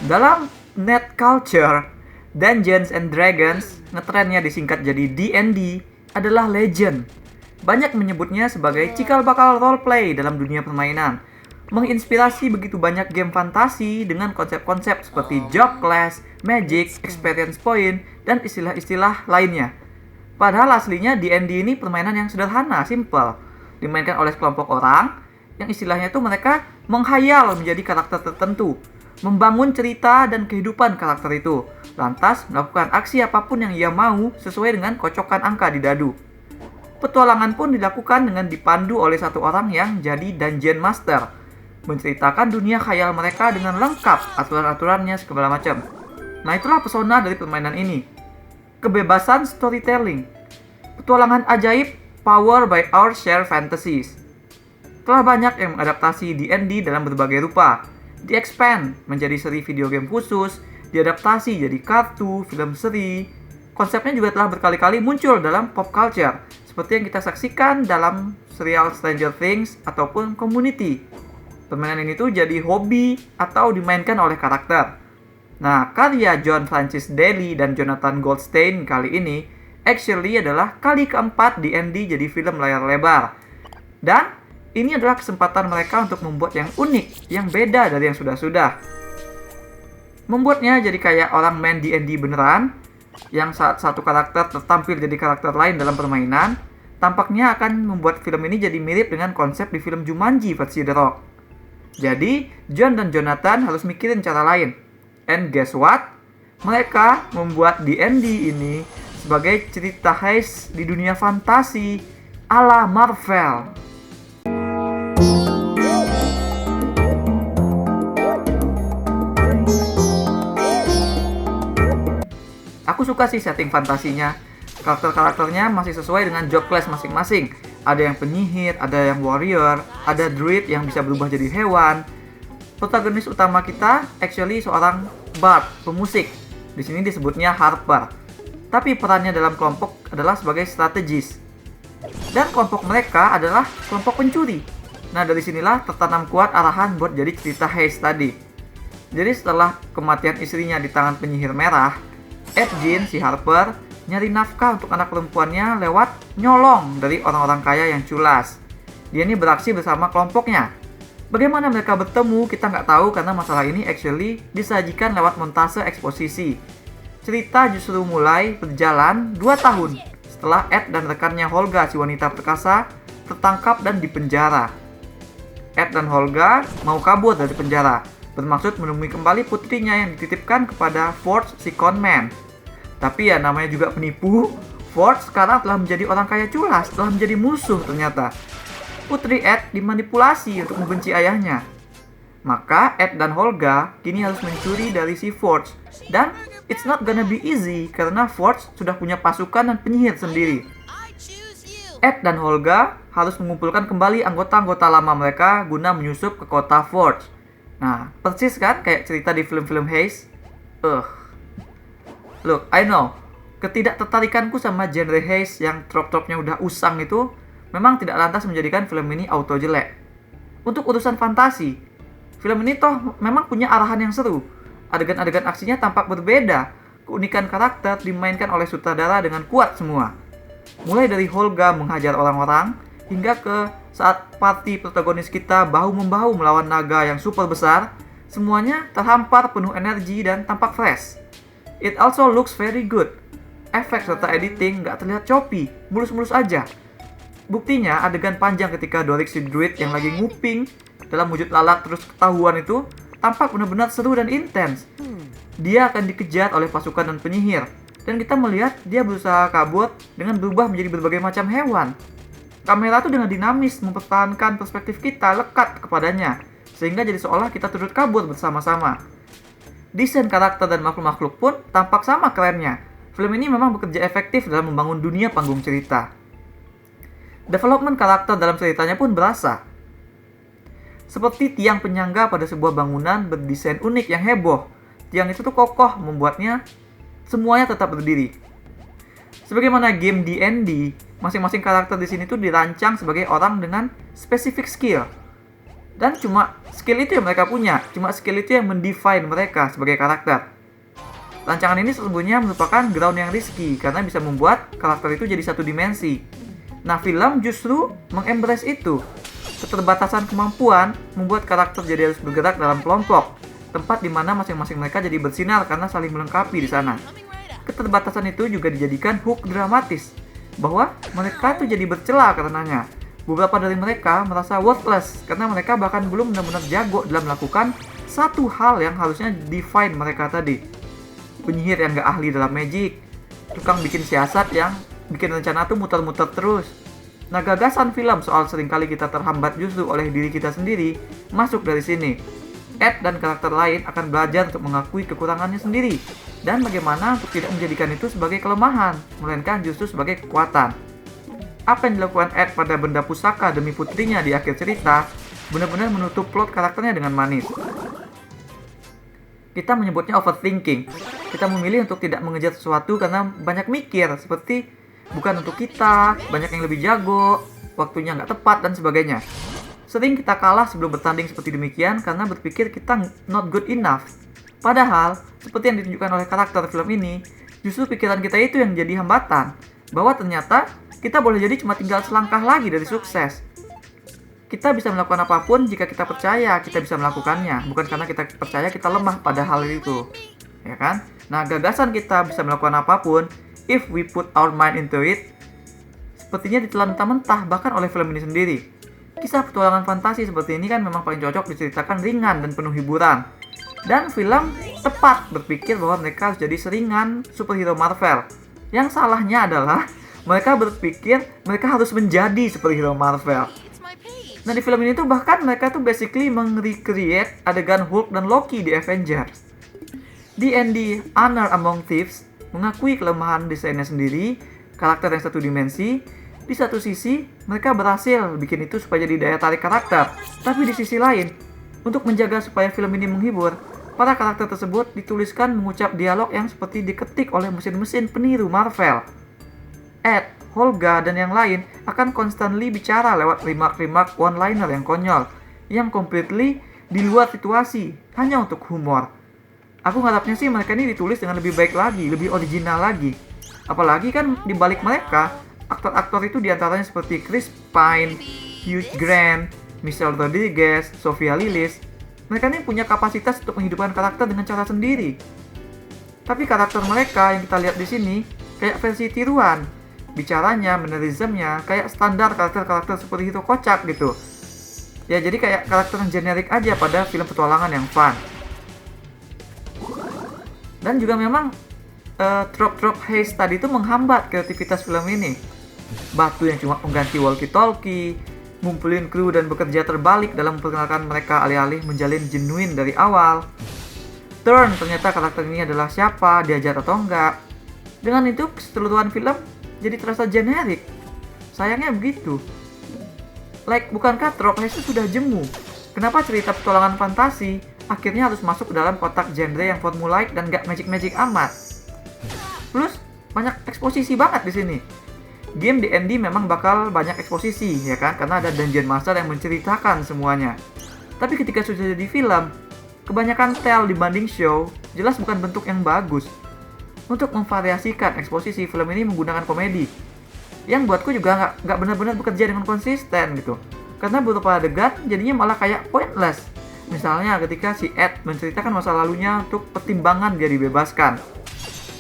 Dalam net culture, Dungeons and Dragons, ngetrennya disingkat jadi D&D, adalah legend. Banyak menyebutnya sebagai cikal bakal roleplay dalam dunia permainan. Menginspirasi begitu banyak game fantasi dengan konsep-konsep seperti job class, magic, experience point, dan istilah-istilah lainnya. Padahal aslinya D&D ini permainan yang sederhana, simple. Dimainkan oleh sekelompok orang, yang istilahnya itu mereka menghayal menjadi karakter tertentu, membangun cerita dan kehidupan karakter itu, lantas melakukan aksi apapun yang ia mau sesuai dengan kocokan angka di dadu. Petualangan pun dilakukan dengan dipandu oleh satu orang yang jadi Dungeon Master, menceritakan dunia khayal mereka dengan lengkap aturan-aturannya segala macam. Nah, itulah pesona dari permainan ini. Kebebasan storytelling, petualangan ajaib, power by our shared fantasies. Telah banyak yang mengadaptasi D&D dalam berbagai rupa. Di-expand menjadi seri video game khusus, diadaptasi jadi kartu, film seri. Konsepnya juga telah berkali-kali muncul dalam pop culture, seperti yang kita saksikan dalam serial Stranger Things ataupun Community. Permainan ini tuh jadi hobi atau dimainkan oleh karakter. Nah, karya John Francis Daley dan Jonathan Goldstein kali ini actually adalah kali keempat D&D jadi film layar lebar. Dan ini adalah kesempatan mereka untuk membuat yang unik, yang beda dari yang sudah-sudah. Membuatnya jadi kayak orang main D&D beneran, yang saat satu karakter tertampil jadi karakter lain dalam permainan, tampaknya akan membuat film ini jadi mirip dengan konsep di film Jumanji versi The Rock. Jadi, John dan Jonathan harus mikirin cara lain. And guess what? Mereka membuat D&D ini sebagai cerita heist di dunia fantasi ala Marvel. Aku suka sih setting fantasinya. Karakter-karakternya masih sesuai dengan job class masing-masing. Ada yang penyihir, ada yang warrior, ada druid yang bisa berubah jadi hewan. Protagonis utama kita actually seorang bard, pemusik. Di sini disebutnya Harper. Tapi perannya dalam kelompok adalah sebagai strategis. Dan kelompok mereka adalah kelompok pencuri. Nah, dari sinilah tertanam kuat arahan buat jadi cerita heist tadi. Jadi setelah kematian istrinya di tangan penyihir merah, Ed Gein, si Harper, nyari nafkah untuk anak perempuannya lewat nyolong dari orang-orang kaya yang culas. Dia ini beraksi bersama kelompoknya. Bagaimana mereka bertemu, kita nggak tahu karena masalah ini actually disajikan lewat montase eksposisi. Cerita justru mulai berjalan 2 tahun setelah Ed dan rekannya Holga, si wanita perkasa, tertangkap dan dipenjara. Ed dan Holga mau kabur dari penjara, bermaksud menemui kembali putrinya yang dititipkan kepada Forge, si conman. Tapi ya namanya juga penipu, Forge sekarang telah menjadi orang kaya culas, telah menjadi musuh ternyata. Putri Ed dimanipulasi untuk membenci ayahnya. Maka Ed dan Holga kini harus mencuri dari si Forge. Dan it's not gonna be easy karena Forge sudah punya pasukan dan penyihir sendiri. Ed dan Holga harus mengumpulkan kembali anggota-anggota lama mereka guna menyusup ke kota Forge. Nah, persis kan kayak cerita di film-film heist? Look, I know, ketidaktertarikanku sama genre heist yang trop-tropnya udah usang itu memang tidak lantas menjadikan film ini auto jelek. Untuk urusan fantasi, film ini toh memang punya arahan yang seru. Adegan-adegan aksinya tampak berbeda, keunikan karakter dimainkan oleh sutradara dengan kuat semua. Mulai dari Holga menghajar orang-orang, hingga ke saat party protagonis kita bahu-membahu melawan naga yang super besar, semuanya terhampar penuh energi dan tampak fresh. It also looks very good. Efek serta editing nggak terlihat choppy, mulus-mulus aja. Buktinya adegan panjang ketika Doric si druid yang lagi nguping dalam wujud lalat terus ketahuan itu tampak benar-benar seru dan intens. Dia akan dikejar oleh pasukan dan penyihir, dan kita melihat dia berusaha kabur dengan berubah menjadi berbagai macam hewan. Kamera tuh dengan dinamis mempertahankan perspektif kita lekat kepadanya, sehingga jadi seolah kita turut kabur bersama-sama. Desain karakter dan makhluk-makhluk pun tampak sama kerennya. Film ini memang bekerja efektif dalam membangun dunia panggung cerita. Development karakter dalam ceritanya pun berasa. Seperti tiang penyangga pada sebuah bangunan berdesain unik yang heboh. Tiang itu tuh kokoh, membuatnya semuanya tetap berdiri. Sebagaimana game D&D, masing-masing karakter di sini tuh dirancang sebagai orang dengan spesifik skill. Dan cuma skill itu yang mereka punya, cuma skill itu yang mendefine mereka sebagai karakter. Rancangan ini sesungguhnya merupakan ground yang risky karena bisa membuat karakter itu jadi satu dimensi. Nah, film justru mengembrace itu. Keterbatasan kemampuan membuat karakter jadi harus bergerak dalam kelompok, tempat di mana masing-masing mereka jadi bersinar karena saling melengkapi di sana. Keterbatasan itu juga dijadikan hook dramatis, bahwa mereka tuh jadi bercela karenanya. Beberapa dari mereka merasa worthless karena mereka bahkan belum benar-benar jago dalam melakukan satu hal yang harusnya define mereka tadi. Penyihir yang gak ahli dalam magic, tukang bikin siasat yang bikin rencana tuh muter-muter terus. Nah, gagasan film soal seringkali kita terhambat justru oleh diri kita sendiri masuk dari sini. Ed dan karakter lain akan belajar untuk mengakui kekurangannya sendiri dan bagaimana untuk tidak menjadikan itu sebagai kelemahan, melainkan justru sebagai kekuatan. Apa yang dilakukan Ed pada benda pusaka demi putrinya di akhir cerita benar-benar menutup plot karakternya dengan manis. Kita menyebutnya overthinking. Kita memilih untuk tidak mengejar sesuatu karena banyak mikir, seperti bukan untuk kita, banyak yang lebih jago, waktunya nggak tepat, dan sebagainya. Sering kita kalah sebelum bertanding seperti demikian karena berpikir kita not good enough. Padahal, seperti yang ditunjukkan oleh karakter film ini, justru pikiran kita itu yang jadi hambatan, bahwa ternyata kita boleh jadi cuma tinggal selangkah lagi dari sukses. Kita bisa melakukan apapun jika kita percaya kita bisa melakukannya, bukan karena kita percaya kita lemah pada hal itu. Ya kan? Nah, gagasan kita bisa melakukan apapun if we put our mind into it sepertinya ditelan mentah-mentah bahkan oleh film ini sendiri. Kisah petualangan fantasi seperti ini kan memang paling cocok diceritakan ringan dan penuh hiburan. Dan film tepat berpikir bahwa mereka harus jadi seringan superhero Marvel. Yang salahnya adalah mereka berpikir mereka harus menjadi superhero Marvel. Nah, di film ini tuh bahkan mereka tuh basically meng-recreate adegan Hulk dan Loki di Avengers. D&D Honor Among Thieves mengakui kelemahan desainnya sendiri, karakter yang satu dimensi. Di satu sisi, mereka berhasil bikin itu supaya jadi daya tarik karakter. Tapi di sisi lain, untuk menjaga supaya film ini menghibur, para karakter tersebut dituliskan mengucap dialog yang seperti diketik oleh mesin-mesin peniru Marvel. Ed, Holga, dan yang lain akan constantly bicara lewat remark-remark one-liner yang konyol, yang completely di luar situasi, hanya untuk humor. Aku ngarapnya sih mereka ini ditulis dengan lebih baik lagi, lebih original lagi. Apalagi kan di balik mereka, aktor-aktor itu diantaranya seperti Chris Pine, Hugh Grant, Michelle Rodriguez, Sophia Lillis. Mereka ini punya kapasitas untuk menghidupkan karakter dengan cara sendiri. Tapi karakter mereka yang kita lihat di sini kayak versi tiruan. Bicaranya, mannerismnya, kayak standar karakter-karakter superhero kocak gitu. Ya, jadi kayak karakter yang generik aja pada film petualangan yang fun. Dan juga memang trop-trop haze tadi itu menghambat kreativitas film ini. Batu yang cuma pengganti walkie-talkie, ngumpulin kru dan bekerja terbalik dalam memperkenalkan mereka alih-alih menjalin genuine dari awal. Turn, ternyata karakter ini adalah siapa, diajar atau enggak. Dengan itu, keseluruhan film jadi terasa generik. Sayangnya begitu. Bukankah trop haze itu sudah jemu? Kenapa cerita petualangan fantasi akhirnya harus masuk ke dalam kotak genre yang formulaik dan gak magic-magic amat? Plus, banyak eksposisi banget di sini. Game D&D memang bakal banyak eksposisi, ya kan? Karena ada Dungeon Master yang menceritakan semuanya. Tapi ketika sudah jadi film, kebanyakan tell dibanding show, jelas bukan bentuk yang bagus. Untuk memvariasikan eksposisi, film ini menggunakan komedi. Yang buatku juga nggak benar-benar bekerja dengan konsisten gitu. Karena beberapa adegan jadinya malah kayak pointless. Misalnya ketika si Ed menceritakan masa lalunya untuk pertimbangan dia dibebaskan.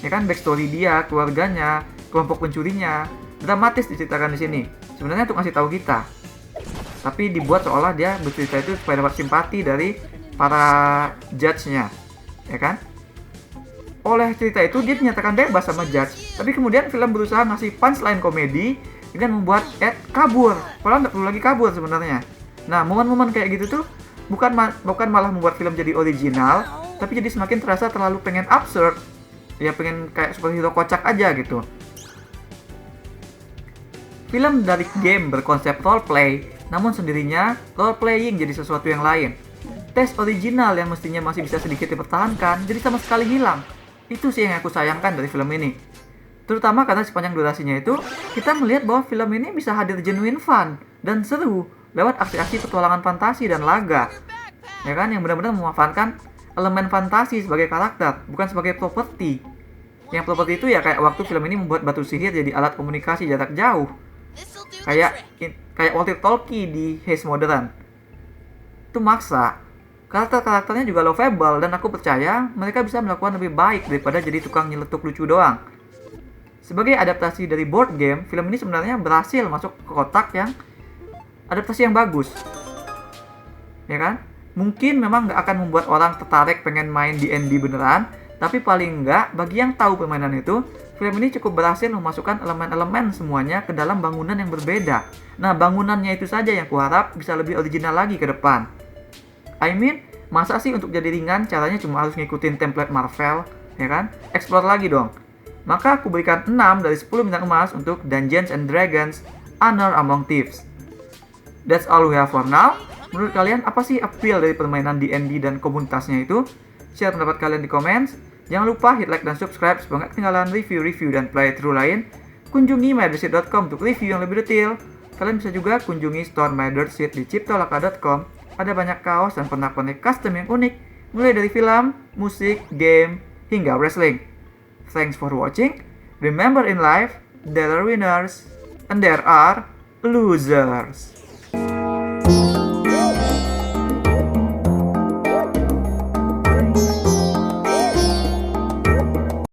Ya kan, backstory dia, keluarganya, kelompok pencurinya, dramatis diceritakan di sini. Sebenarnya untuk ngasih tahu kita. Tapi dibuat seolah dia bercerita itu supaya dapat simpati dari para judge-nya. Ya kan? Oleh cerita itu dia dinyatakan bebas sama judge. Tapi kemudian film berusaha ngasih punchline komedi dengan membuat Ed kabur. Padahal nggak perlu lagi kabur sebenarnya. Nah, momen-momen kayak gitu tuh bukan malah membuat film jadi original, tapi jadi semakin terasa terlalu pengen absurd. Ya pengen kayak superhero kocak aja gitu. Film dari game berkonsep roleplay, namun sendirinya roleplaying jadi sesuatu yang lain. Tes original yang mestinya masih bisa sedikit dipertahankan jadi sama sekali hilang. Itu sih yang aku sayangkan dari film ini. Terutama karena sepanjang durasinya itu, kita melihat bahwa film ini bisa hadir genuine fun dan seru, lewat aksi-aksi petualangan fantasi dan laga. Ya kan, yang benar-benar memanfaatkan elemen fantasi sebagai karakter, bukan sebagai properti. Yang properti itu ya kayak waktu film ini membuat batu sihir jadi alat komunikasi jarak jauh. Kayak walkie-talkie di Haze Modern. Itu maksa. Karakter-karakternya juga lovable dan aku percaya mereka bisa melakukan lebih baik daripada jadi tukang nyeletuk lucu doang. Sebagai adaptasi dari board game, film ini sebenarnya berhasil masuk ke kotak yang adaptasi yang bagus. Ya kan? Mungkin memang nggak akan membuat orang tertarik pengen main D&D beneran, tapi paling nggak bagi yang tahu permainan itu, film ini cukup berhasil memasukkan elemen-elemen semuanya ke dalam bangunan yang berbeda. Nah, bangunannya itu saja yang kuharap bisa lebih original lagi ke depan. Masa sih untuk jadi ringan caranya cuma harus ngikutin template Marvel, ya kan? Explore lagi dong. Maka aku berikan 6 dari 10 bintang emas untuk Dungeons and Dragons Honor Among Thieves. That's all we have for now. Menurut kalian apa sih appeal dari permainan D&D dan komunitasnya itu? Share pendapat kalian di komen. Jangan lupa hit like dan subscribe supaya nggak ketinggalan review-review dan playthrough lain. Kunjungi mydirtseat.com untuk review yang lebih detail. Kalian bisa juga kunjungi store mydirtseat di ciptolaka.com. Ada banyak kaos dan pernak-pernik custom yang unik, mulai dari film, musik, game, hingga wrestling. Thanks for watching. Remember in life, there are winners and there are losers.